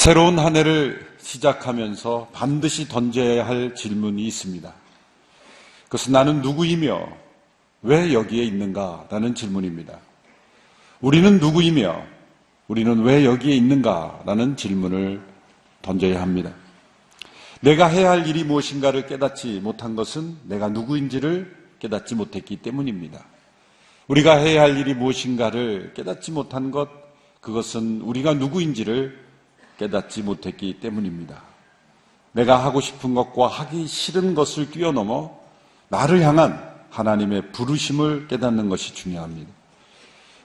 새로운 한 해를 시작하면서 반드시 던져야 할 질문이 있습니다. 그것은 나는 누구이며 왜 여기에 있는가? 라는 질문입니다. 우리는 누구이며 우리는 왜 여기에 있는가? 라는 질문을 던져야 합니다. 내가 해야 할 일이 무엇인가를 깨닫지 못한 것은 내가 누구인지를 깨닫지 못했기 때문입니다. 우리가 해야 할 일이 무엇인가를 깨닫지 못한 것, 그것은 우리가 누구인지를 깨닫지 못했기 때문입니다. 내가 하고 싶은 것과 하기 싫은 것을 뛰어넘어 나를 향한 하나님의 부르심을 깨닫는 것이 중요합니다.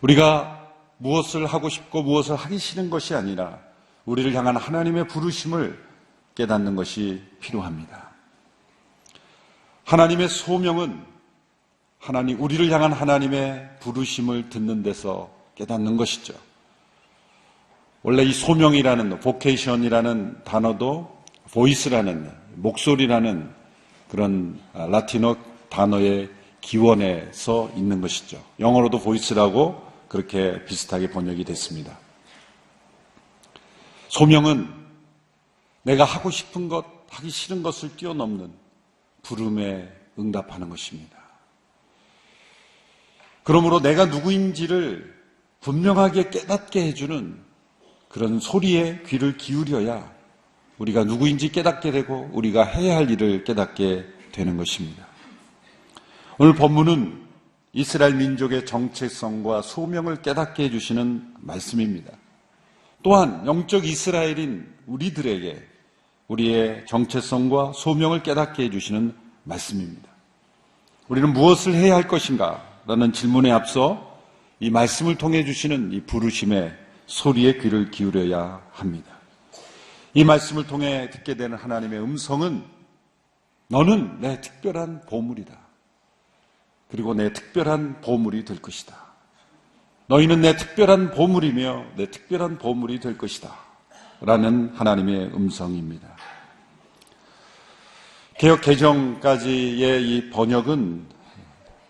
우리가 무엇을 하고 싶고 무엇을 하기 싫은 것이 아니라 우리를 향한 하나님의 부르심을 깨닫는 것이 필요합니다. 하나님의 소명은 우리를 향한 하나님의 부르심을 듣는 데서 깨닫는 것이죠. 원래 이 소명이라는, vocation이라는 단어도 voice라는, 목소리라는 그런 라틴어 단어의 기원에서 있는 것이죠. 영어로도 voice라고 그렇게 비슷하게 번역이 됐습니다. 소명은 내가 하고 싶은 것, 하기 싫은 것을 뛰어넘는 부름에 응답하는 것입니다. 그러므로 내가 누구인지를 분명하게 깨닫게 해주는 그런 소리에 귀를 기울여야 우리가 누구인지 깨닫게 되고 우리가 해야 할 일을 깨닫게 되는 것입니다. 오늘 본문은 이스라엘 민족의 정체성과 소명을 깨닫게 해주시는 말씀입니다. 또한 영적 이스라엘인 우리들에게 우리의 정체성과 소명을 깨닫게 해주시는 말씀입니다. 우리는 무엇을 해야 할 것인가? 라는 질문에 앞서 이 말씀을 통해 주시는 이 부르심의 소리에 귀를 기울여야 합니다. 이 말씀을 통해 듣게 되는 하나님의 음성은 너는 내 특별한 보물이다. 그리고 내 특별한 보물이 될 것이다. 너희는 내 특별한 보물이며 내 특별한 보물이 될 것이다. 라는 하나님의 음성입니다. 개역 개정까지의 이 번역은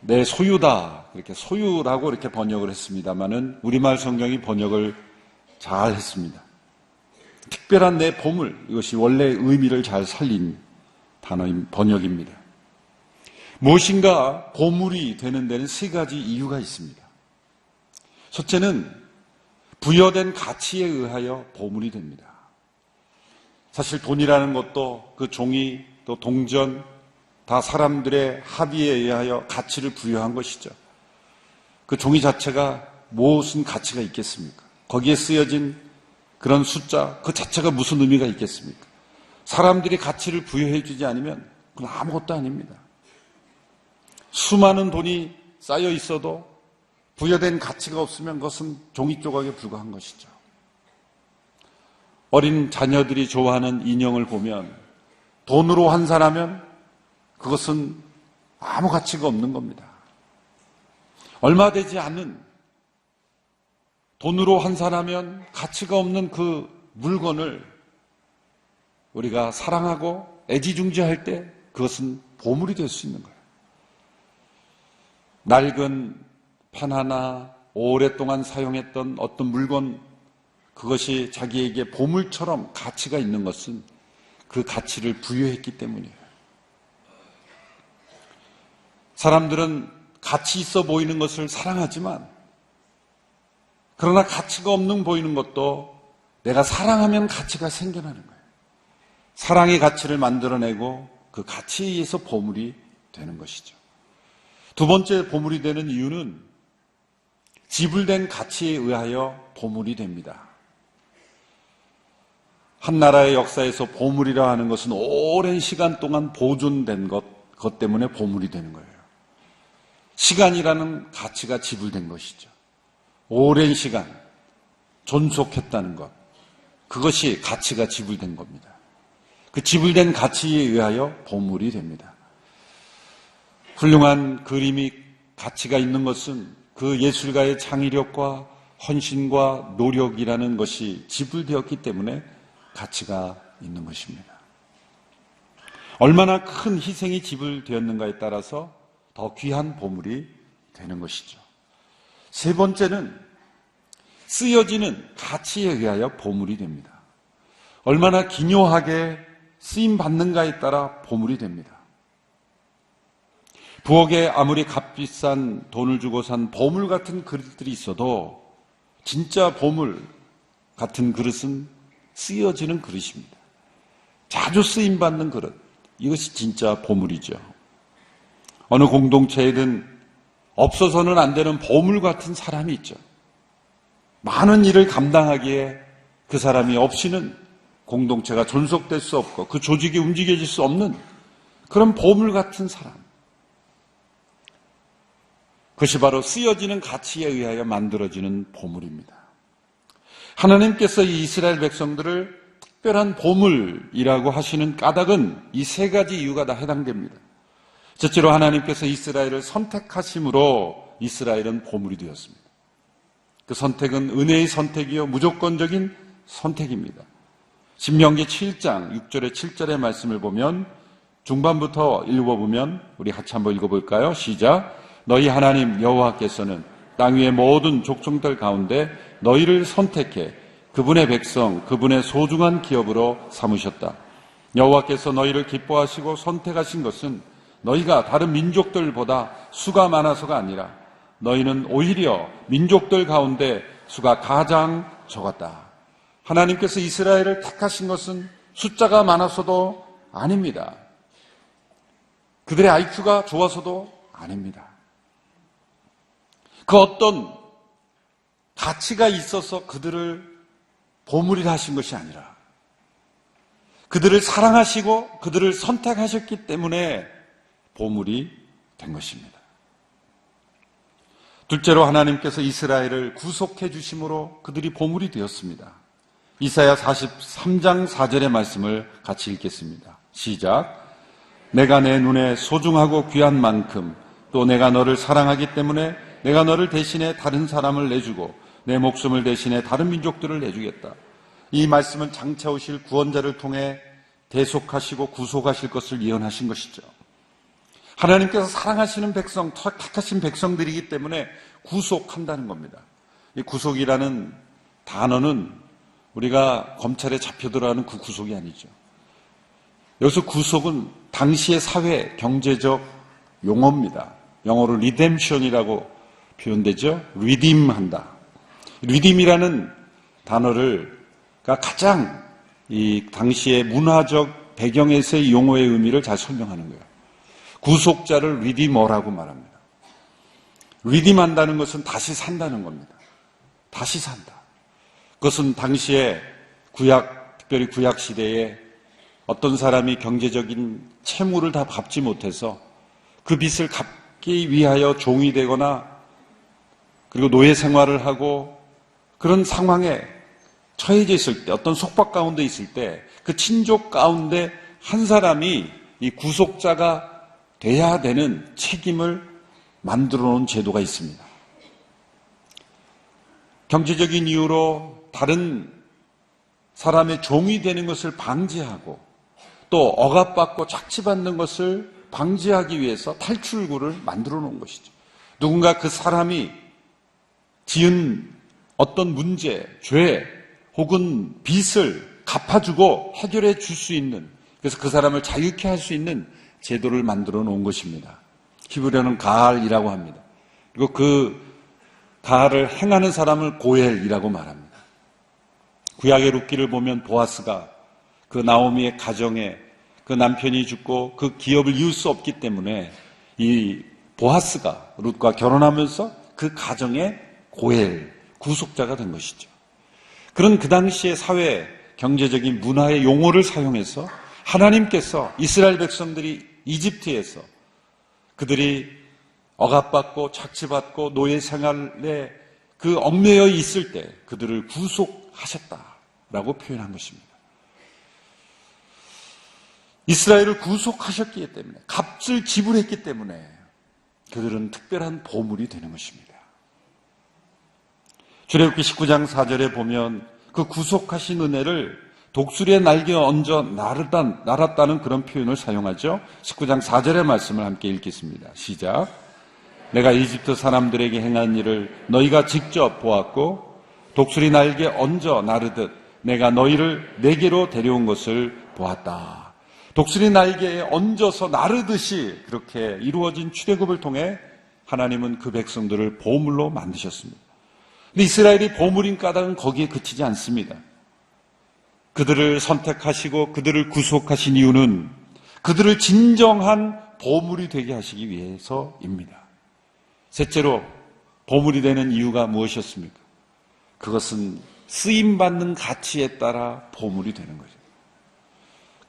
내 소유다, 이렇게 소유라고 이렇게 번역을 했습니다만은 우리말 성경이 번역을 잘 했습니다. 특별한 내 보물, 이것이 원래 의미를 잘 살린 단어인 번역입니다. 무엇인가 보물이 되는 데는 세 가지 이유가 있습니다. 첫째는 부여된 가치에 의하여 보물이 됩니다. 사실 돈이라는 것도 그 종이 또 동전 다 사람들의 합의에 의하여 가치를 부여한 것이죠. 그 종이 자체가 무슨 가치가 있겠습니까? 거기에 쓰여진 그런 숫자 그 자체가 무슨 의미가 있겠습니까? 사람들이 가치를 부여해 주지 않으면 그건 아무것도 아닙니다. 수많은 돈이 쌓여 있어도 부여된 가치가 없으면 그것은 종이 조각에 불과한 것이죠. 어린 자녀들이 좋아하는 인형을 보면 돈으로 환산하면 그것은 아무 가치가 없는 겁니다. 얼마 되지 않는 돈으로 환산하면 가치가 없는 그 물건을 우리가 사랑하고 애지중지할 때 그것은 보물이 될 수 있는 거예요. 낡은 판 하나, 오랫동안 사용했던 어떤 물건, 그것이 자기에게 보물처럼 가치가 있는 것은 그 가치를 부여했기 때문이에요. 사람들은 가치 있어 보이는 것을 사랑하지만 그러나 가치가 없는 보이는 것도 내가 사랑하면 가치가 생겨나는 거예요. 사랑의 가치를 만들어내고 그 가치에 의해서 보물이 되는 것이죠. 두 번째 보물이 되는 이유는 지불된 가치에 의하여 보물이 됩니다. 한 나라의 역사에서 보물이라 하는 것은 오랜 시간 동안 보존된 것 때문에 보물이 되는 거예요. 시간이라는 가치가 지불된 것이죠. 오랜 시간 존속했다는 것, 그것이 가치가 지불된 겁니다. 그 지불된 가치에 의하여 보물이 됩니다. 훌륭한 그림이 가치가 있는 것은 그 예술가의 창의력과 헌신과 노력이라는 것이 지불되었기 때문에 가치가 있는 것입니다. 얼마나 큰 희생이 지불되었는가에 따라서 더 귀한 보물이 되는 것이죠. 세 번째는 쓰여지는 가치에 의하여 보물이 됩니다. 얼마나 기묘하게 쓰임받는가에 따라 보물이 됩니다. 부엌에 아무리 값비싼 돈을 주고 산 보물 같은 그릇들이 있어도 진짜 보물 같은 그릇은 쓰여지는 그릇입니다. 자주 쓰임받는 그릇, 이것이 진짜 보물이죠. 어느 공동체에든 없어서는 안 되는 보물 같은 사람이 있죠. 많은 일을 감당하기에 그 사람이 없이는 공동체가 존속될 수 없고 그 조직이 움직여질 수 없는 그런 보물 같은 사람. 그것이 바로 쓰여지는 가치에 의하여 만들어지는 보물입니다. 하나님께서 이 이스라엘 백성들을 특별한 보물이라고 하시는 까닭은 이 세 가지 이유가 다 해당됩니다. 첫째로 하나님께서 이스라엘을 선택하심으로 이스라엘은 보물이 되었습니다. 그 선택은 은혜의 선택이요 무조건적인 선택입니다. 신명기 7장 6절에 7절의 말씀을 보면 중반부터 읽어보면 우리 같이 한번 읽어볼까요? 시작. 너희 하나님 여호와께서는 땅 위의 모든 족속들 가운데 너희를 선택해 그분의 백성, 그분의 소중한 기업으로 삼으셨다. 여호와께서 너희를 기뻐하시고 선택하신 것은 너희가 다른 민족들보다 수가 많아서가 아니라 너희는 오히려 민족들 가운데 수가 가장 적었다. 하나님께서 이스라엘을 택하신 것은 숫자가 많아서도 아닙니다. 그들의 IQ가 좋아서도 아닙니다. 그 어떤 가치가 있어서 그들을 보물이라 하신 것이 아니라 그들을 사랑하시고 그들을 선택하셨기 때문에 보물이 된 것입니다. 둘째로 하나님께서 이스라엘을 구속해 주심으로 그들이 보물이 되었습니다. 이사야 43장 4절의 말씀을 같이 읽겠습니다. 시작. 내가 내 눈에 소중하고 귀한 만큼 또 내가 너를 사랑하기 때문에 내가 너를 대신에 다른 사람을 내주고 내 목숨을 대신에 다른 민족들을 내주겠다. 이 말씀은 장차 오실 구원자를 통해 대속하시고 구속하실 것을 예언하신 것이죠. 하나님께서 사랑하시는 백성, 택하신 백성들이기 때문에 구속한다는 겁니다. 이 구속이라는 단어는 우리가 검찰에 잡혀들어가는 그 구속이 아니죠. 여기서 구속은 당시의 사회, 경제적 용어입니다. 영어로 redemption이라고 표현되죠. redeem한다. redeem이라는 단어가 가장 이 당시의 문화적 배경에서의 용어의 의미를 잘 설명하는 거예요. 구속자를 redeemer라고 말합니다. redeem한다는 것은 다시 산다는 겁니다. 다시 산다. 그것은 당시에 특별히 구약 시대에 어떤 사람이 경제적인 채무를 다 갚지 못해서 그 빚을 갚기 위하여 종이 되거나 그리고 노예 생활을 하고 그런 상황에 처해져 있을 때, 어떤 속박 가운데 있을 때 그 친족 가운데 한 사람이 이 구속자가 돼야 되는 책임을 만들어 놓은 제도가 있습니다. 경제적인 이유로 다른 사람의 종이 되는 것을 방지하고 또 억압받고 착취받는 것을 방지하기 위해서 탈출구를 만들어 놓은 것이죠. 누군가 그 사람이 지은 어떤 문제, 죄 혹은 빚을 갚아주고 해결해 줄 수 있는, 그래서 그 사람을 자유케 할 수 있는 제도를 만들어 놓은 것입니다. 히브리어는 가알이라고 합니다. 그리고 그 가알을 행하는 사람을 고엘이라고 말합니다. 구약의 룻기를 보면 보아스가 그 나오미의 가정에 그 남편이 죽고 그 기업을 이을 수 없기 때문에 이 보아스가 룻과 결혼하면서 그 가정의 고엘, 구속자가 된 것이죠. 그런 그 당시의 사회, 경제적인 문화의 용어를 사용해서 하나님께서 이스라엘 백성들이 이집트에서 그들이 억압받고 착취받고 노예 생활에 그 얽매여 있을 때 그들을 구속하셨다라고 표현한 것입니다. 이스라엘을 구속하셨기 때문에, 값을 지불했기 때문에 그들은 특별한 보물이 되는 것입니다. 출애굽기 19장 4절에 보면 그 구속하신 은혜를 독수리의 날개에 얹어 날았다는 그런 표현을 사용하죠. 19장 4절의 말씀을 함께 읽겠습니다. 시작. 내가 이집트 사람들에게 행한 일을 너희가 직접 보았고 독수리 날개에 얹어 나르듯 내가 너희를 내게로 데려온 것을 보았다. 독수리 날개에 얹어서 나르듯이 그렇게 이루어진 출애굽을 통해 하나님은 그 백성들을 보물로 만드셨습니다. 근데 이스라엘이 보물인 까닭은 거기에 그치지 않습니다. 그들을 선택하시고 그들을 구속하신 이유는 그들을 진정한 보물이 되게 하시기 위해서입니다. 셋째로 보물이 되는 이유가 무엇이었습니까? 그것은 쓰임받는 가치에 따라 보물이 되는 거죠.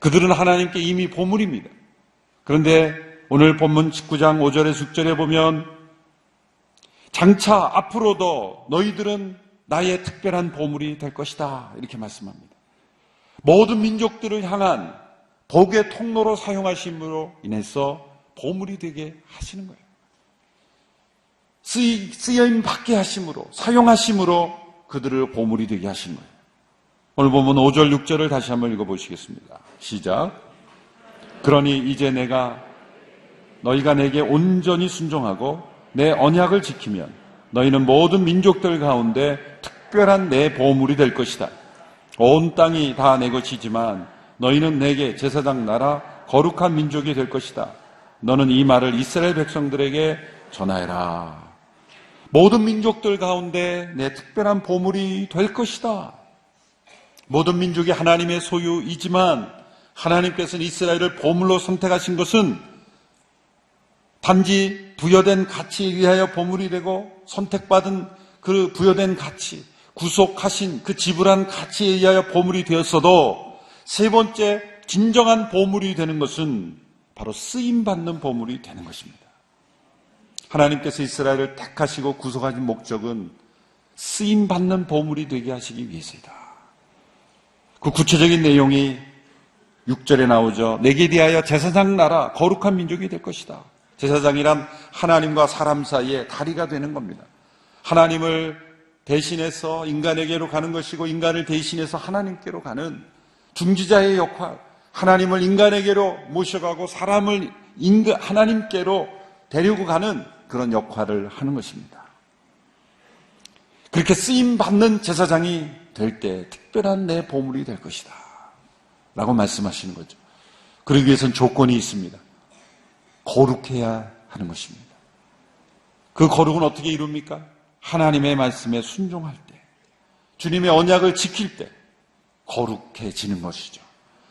그들은 하나님께 이미 보물입니다. 그런데 오늘 본문 19장 5절에 6절에 보면 장차 앞으로도 너희들은 나의 특별한 보물이 될 것이다 이렇게 말씀합니다. 모든 민족들을 향한 복의 통로로 사용하심으로 인해서 보물이 되게 하시는 거예요. 쓰임 받게 하심으로, 사용하심으로 그들을 보물이 되게 하신 거예요. 오늘 보면 5절 6절을 다시 한번 읽어보시겠습니다. 시작. 그러니 이제 너희가 내게 온전히 순종하고 내 언약을 지키면 너희는 모든 민족들 가운데 특별한 내 보물이 될 것이다. 온 땅이 다 내 것이지만 너희는 내게 제사장 나라 거룩한 민족이 될 것이다. 너는 이 말을 이스라엘 백성들에게 전하여라. 모든 민족들 가운데 내 특별한 보물이 될 것이다. 모든 민족이 하나님의 소유이지만 하나님께서는 이스라엘을 보물로 선택하신 것은 단지 부여된 가치에 의하여 보물이 되고 선택받은 그 부여된 가치, 구속하신 그 지불한 가치에 의하여 보물이 되었어도 세 번째 진정한 보물이 되는 것은 바로 쓰임받는 보물이 되는 것입니다. 하나님께서 이스라엘을 택하시고 구속하신 목적은 쓰임받는 보물이 되게 하시기 위해서이다. 그 구체적인 내용이 6절에 나오죠. 내게 대하여 제사장 나라 거룩한 민족이 될 것이다. 제사장이란 하나님과 사람 사이에 다리가 되는 겁니다. 하나님을 대신해서 인간에게로 가는 것이고 인간을 대신해서 하나님께로 가는 중지자의 역할, 하나님을 인간에게로 모셔가고 사람을 하나님께로 데리고 가는 그런 역할을 하는 것입니다. 그렇게 쓰임받는 제사장이 될 때 특별한 내 보물이 될 것이다 라고 말씀하시는 거죠. 그러기 위해서는 조건이 있습니다. 거룩해야 하는 것입니다. 그 거룩은 어떻게 이룹니까? 하나님의 말씀에 순종할 때, 주님의 언약을 지킬 때 거룩해지는 것이죠.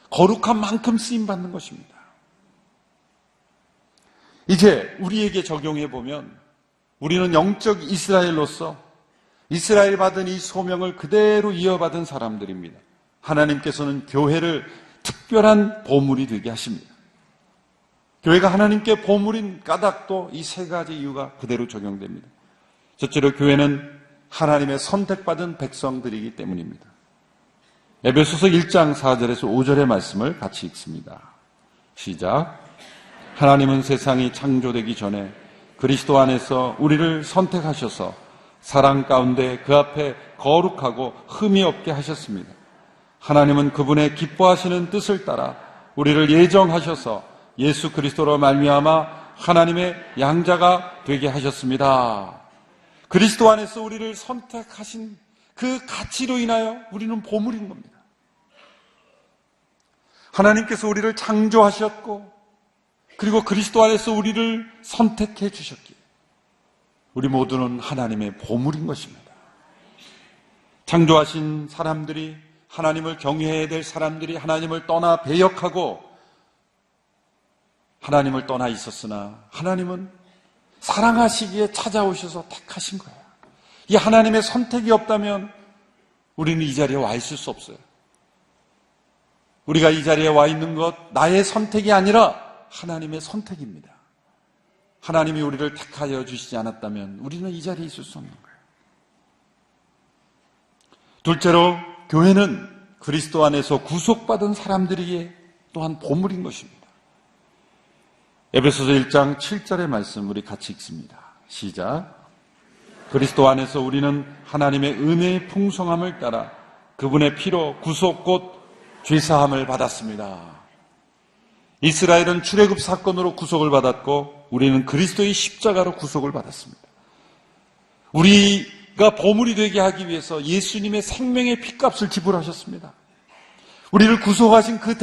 거룩한 만큼 쓰임받는 것입니다. 이제 우리에게 적용해 보면 우리는 영적 이스라엘로서 이스라엘 받은 이 소명을 그대로 이어받은 사람들입니다. 하나님께서는 교회를 특별한 보물이 되게 하십니다. 교회가 하나님께 보물인 까닭도 이 세 가지 이유가 그대로 적용됩니다. 첫째로 교회는 하나님의 선택받은 백성들이기 때문입니다. 에베소서 1장 4절에서 5절의 말씀을 같이 읽습니다. 시작. 하나님은 세상이 창조되기 전에 그리스도 안에서 우리를 선택하셔서 사랑 가운데 그 앞에 거룩하고 흠이 없게 하셨습니다. 하나님은 그분의 기뻐하시는 뜻을 따라 우리를 예정하셔서 예수 그리스도로 말미암아 하나님의 양자가 되게 하셨습니다. 그리스도 안에서 우리를 선택하신 그 가치로 인하여 우리는 보물인 겁니다. 하나님께서 우리를 창조하셨고 그리고 그리스도 안에서 우리를 선택해 주셨기에 우리 모두는 하나님의 보물인 것입니다. 창조하신 사람들이, 하나님을 경외해야 될 사람들이 하나님을 떠나 배역하고 하나님을 떠나 있었으나 하나님은 사랑하시기에 찾아오셔서 택하신 거예요. 이 하나님의 선택이 없다면 우리는 이 자리에 와 있을 수 없어요. 우리가 이 자리에 와 있는 것 나의 선택이 아니라 하나님의 선택입니다. 하나님이 우리를 택하여 주시지 않았다면 우리는 이 자리에 있을 수 없는 거예요. 둘째로 교회는 그리스도 안에서 구속받은 사람들에게 또한 보물인 것입니다. 에베소서 1장 7절의 말씀 우리 같이 읽습니다. 시작. 그리스도 안에서 우리는 하나님의 은혜의 풍성함을 따라 그분의 피로 구속 곧 죄사함을 받았습니다. 이스라엘은 출애굽 사건으로 구속을 받았고 우리는 그리스도의 십자가로 구속을 받았습니다. 우리 보물이 되게 하기 위해서 예수님의 생명의 핏값을 지불하셨습니다. 우리를 구속하신 그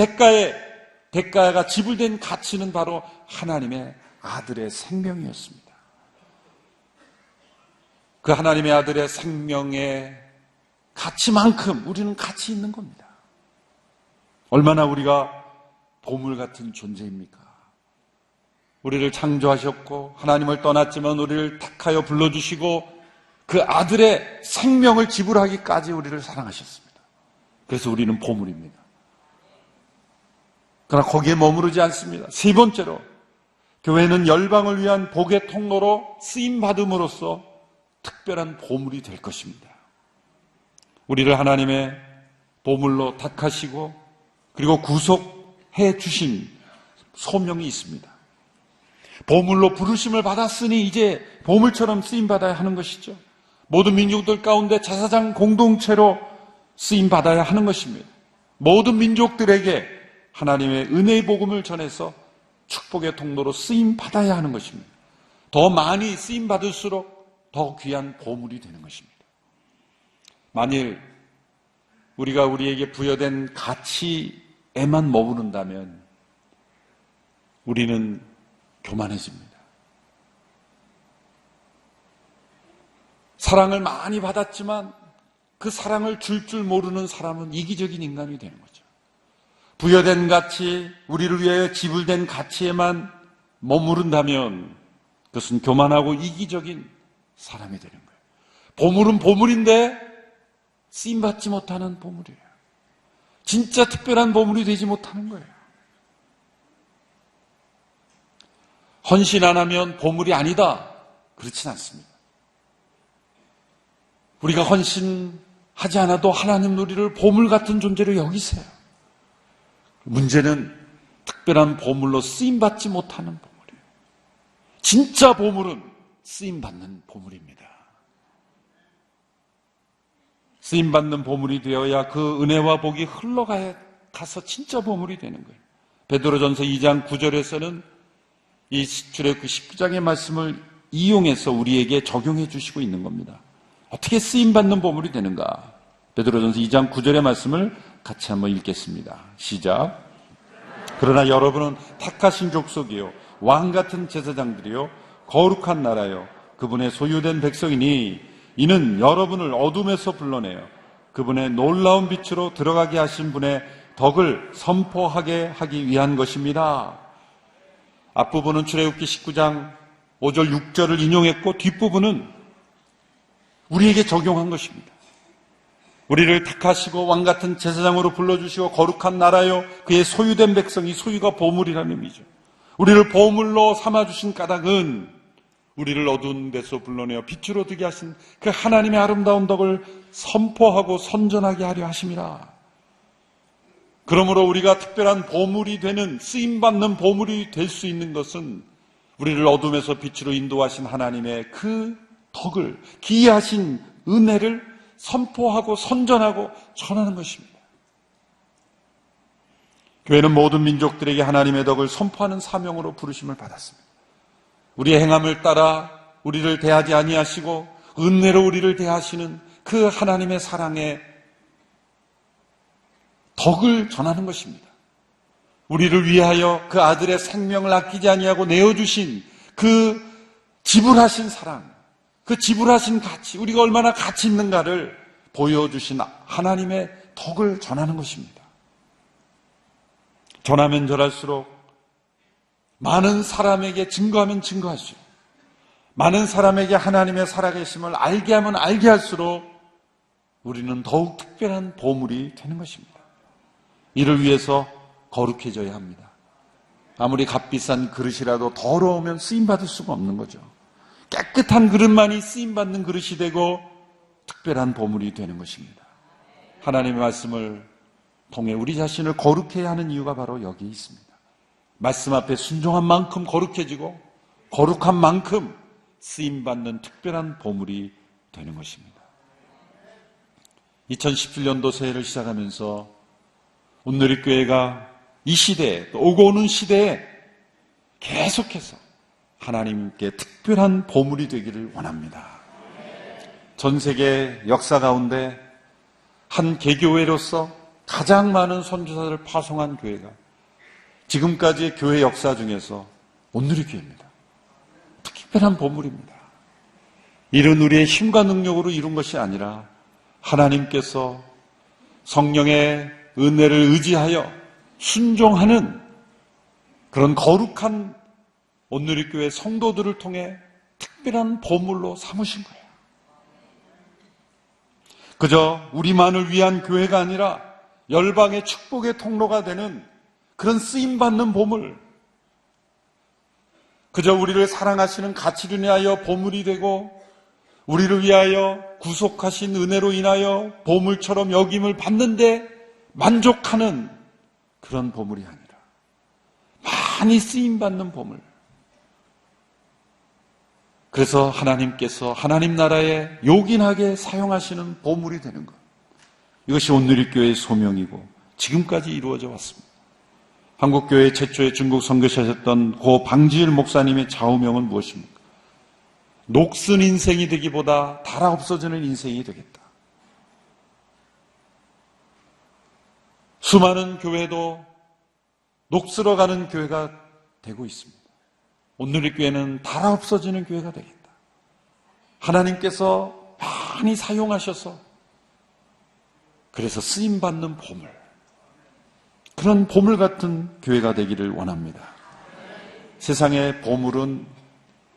대가가 지불된 가치는 바로 하나님의 아들의 생명이었습니다. 그 하나님의 아들의 생명의 가치만큼 우리는 가치 있는 겁니다. 얼마나 우리가 보물 같은 존재입니까? 우리를 창조하셨고 하나님을 떠났지만 우리를 택하여 불러주시고 그 아들의 생명을 지불하기까지 우리를 사랑하셨습니다. 그래서 우리는 보물입니다. 그러나 거기에 머무르지 않습니다. 세 번째로, 교회는 열방을 위한 복의 통로로 쓰임받음으로써 특별한 보물이 될 것입니다. 우리를 하나님의 보물로 택하시고 그리고 구속해 주신 소명이 있습니다. 보물로 부르심을 받았으니 이제 보물처럼 쓰임받아야 하는 것이죠. 모든 민족들 가운데 제사장 공동체로 쓰임받아야 하는 것입니다. 모든 민족들에게 하나님의 은혜의 복음을 전해서 축복의 통로로 쓰임받아야 하는 것입니다. 더 많이 쓰임받을수록 더 귀한 보물이 되는 것입니다. 만일 우리가 우리에게 부여된 가치에만 머무른다면 우리는 교만해집니다. 사랑을 많이 받았지만 그 사랑을 줄 모르는 사람은 이기적인 인간이 되는 거죠. 부여된 가치, 우리를 위하여 지불된 가치에만 머무른다면 그것은 교만하고 이기적인 사람이 되는 거예요. 보물은 보물인데 쓰임받지 못하는 보물이에요. 진짜 특별한 보물이 되지 못하는 거예요. 헌신 안 하면 보물이 아니다. 그렇진 않습니다. 우리가 헌신하지 않아도 하나님 우리를 보물 같은 존재로 여기세요. 문제는 특별한 보물로 쓰임받지 못하는 보물이에요. 진짜 보물은 쓰임받는 보물입니다. 쓰임받는 보물이 되어야 그 은혜와 복이 흘러가서 진짜 보물이 되는 거예요. 베드로전서 2장 9절에서는 이 출애굽기 19장의 말씀을 이용해서 우리에게 적용해 주시고 있는 겁니다. 어떻게 쓰임받는 보물이 되는가? 베드로전서 2장 9절의 말씀을 같이 한번 읽겠습니다. 시작. 그러나 여러분은 택하신 족속이요 왕같은 제사장들이요 거룩한 나라요 그분의 소유된 백성이니 이는 여러분을 어둠에서 불러내어 그분의 놀라운 빛으로 들어가게 하신 분의 덕을 선포하게 하기 위한 것입니다. 앞부분은 출애굽기 19장 5절 6절을 인용했고 뒷부분은 우리에게 적용한 것입니다. 우리를 택하시고 왕같은 제사장으로 불러주시고 거룩한 나라요 그의 소유된 백성이, 소유가 보물이라는 의미죠. 우리를 보물로 삼아주신 까닭은 우리를 어두운 데서 불러내어 빛으로 되게 하신 그 하나님의 아름다운 덕을 선포하고 선전하게 하려 하심이라. 그러므로 우리가 특별한 보물이 되는, 쓰임받는 보물이 될 수 있는 것은 우리를 어둠에서 빛으로 인도하신 하나님의 그 덕을, 기이하신 은혜를 선포하고 선전하고 전하는 것입니다. 교회는 모든 민족들에게 하나님의 덕을 선포하는 사명으로 부르심을 받았습니다. 우리의 행함을 따라 우리를 대하지 아니하시고 은혜로 우리를 대하시는 그 하나님의 사랑의 덕을 전하는 것입니다. 우리를 위하여 그 아들의 생명을 아끼지 아니하고 내어주신 그 지불하신 사랑, 그 지불하신 가치, 우리가 얼마나 가치 있는가를 보여주신 하나님의 덕을 전하는 것입니다. 전하면 전할수록 많은 사람에게 증거하면 증거할수록 많은 사람에게 하나님의 살아계심을 알게 하면 알게 할수록 우리는 더욱 특별한 보물이 되는 것입니다. 이를 위해서 거룩해져야 합니다. 아무리 값비싼 그릇이라도 더러우면 쓰임받을 수가 없는 거죠. 깨끗한 그릇만이 쓰임받는 그릇이 되고 특별한 보물이 되는 것입니다. 하나님의 말씀을 통해 우리 자신을 거룩해야 하는 이유가 바로 여기 있습니다. 말씀 앞에 순종한 만큼 거룩해지고 거룩한 만큼 쓰임받는 특별한 보물이 되는 것입니다. 2017년도 새해를 시작하면서 온누리교회가 이 시대에, 또 오고 오는 시대에 계속해서 하나님께 특별한 보물이 되기를 원합니다. 전 세계 역사 가운데 한 개교회로서 가장 많은 선교사들을 파송한 교회가 지금까지의 교회 역사 중에서 온누리교회입니다. 특별한 보물입니다. 이런 우리의 힘과 능력으로 이룬 것이 아니라 하나님께서 성령의 은혜를 의지하여 순종하는 그런 거룩한 온누리교회 성도들을 통해 특별한 보물로 삼으신 거예요. 그저 우리만을 위한 교회가 아니라 열방의 축복의 통로가 되는 그런 쓰임받는 보물, 그저 우리를 사랑하시는 가치를 위하여 보물이 되고 우리를 위하여 구속하신 은혜로 인하여 보물처럼 여김을 받는데 만족하는 그런 보물이 아니라 많이 쓰임받는 보물. 그래서 하나님께서 하나님 나라에 요긴하게 사용하시는 보물이 되는 것. 이것이 온누리교회의 소명이고 지금까지 이루어져 왔습니다. 한국교회 최초의 중국 선교사셨던 고 방지일 목사님의 좌우명은 무엇입니까? 녹슨 인생이 되기보다 달아 없어지는 인생이 되겠다. 수많은 교회도 녹슬어가는 교회가 되고 있습니다. 온누리교회는 달아 없어지는 교회가 되겠다. 하나님께서 많이 사용하셔서 그래서 쓰임받는 보물, 그런 보물 같은 교회가 되기를 원합니다. 세상의 보물은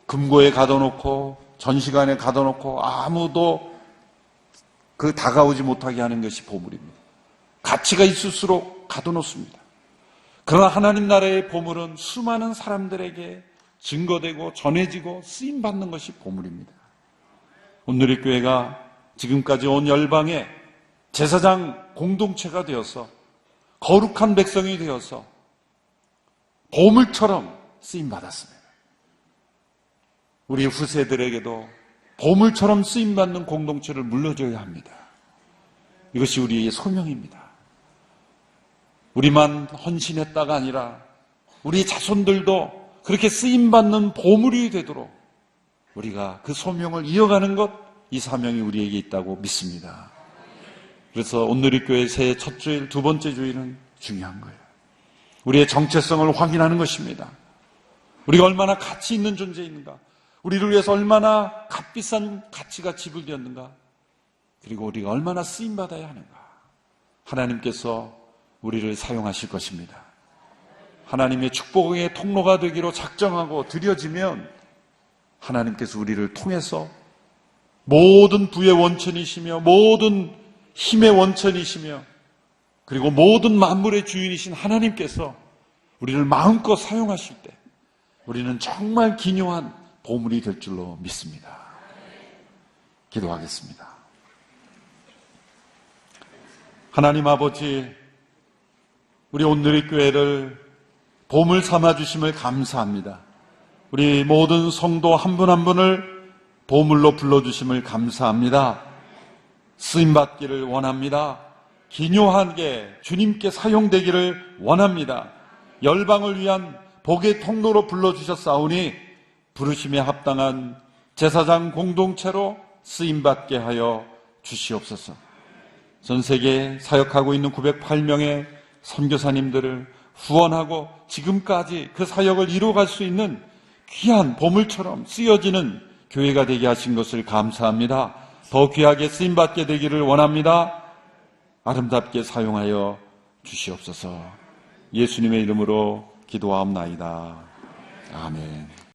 금고에 가둬놓고 전시관에 가둬놓고 아무도 그 다가오지 못하게 하는 것이 보물입니다. 가치가 있을수록 가둬놓습니다. 그러나 하나님 나라의 보물은 수많은 사람들에게 증거되고 전해지고 쓰임받는 것이 보물입니다. 온누리교회가 지금까지 온 열방의 제사장 공동체가 되어서 거룩한 백성이 되어서 보물처럼 쓰임받았습니다. 우리 후세들에게도 보물처럼 쓰임받는 공동체를 물려줘야 합니다. 이것이 우리의 소명입니다. 우리만 헌신했다가 아니라 우리 자손들도 그렇게 쓰임받는 보물이 되도록 우리가 그 소명을 이어가는 것, 이 사명이 우리에게 있다고 믿습니다. 그래서 온누리교회 새해 첫 주일, 두 번째 주일은 중요한 거예요. 우리의 정체성을 확인하는 것입니다. 우리가 얼마나 가치 있는 존재인가, 우리를 위해서 얼마나 값비싼 가치가 지불되었는가, 그리고 우리가 얼마나 쓰임받아야 하는가. 하나님께서 우리를 사용하실 것입니다. 하나님의 축복의 통로가 되기로 작정하고 드려지면 하나님께서 우리를 통해서 모든 부의 원천이시며 모든 힘의 원천이시며 그리고 모든 만물의 주인이신 하나님께서 우리를 마음껏 사용하실 때 우리는 정말 기묘한 보물이 될 줄로 믿습니다. 기도하겠습니다. 하나님 아버지, 우리 온누리교회를 보물 삼아주심을 감사합니다. 우리 모든 성도 한 분 한 분을 보물로 불러주심을 감사합니다. 쓰임받기를 원합니다. 기묘하게 주님께 사용되기를 원합니다. 열방을 위한 복의 통로로 불러주셨사오니 부르심에 합당한 제사장 공동체로 쓰임받게 하여 주시옵소서. 전 세계에 사역하고 있는 908명의 선교사님들을 후원하고 지금까지 그 사역을 이루어갈 수 있는 귀한 보물처럼 쓰여지는 교회가 되게 하신 것을 감사합니다. 더 귀하게 쓰임받게 되기를 원합니다. 아름답게 사용하여 주시옵소서. 예수님의 이름으로 기도하옵나이다. 아멘.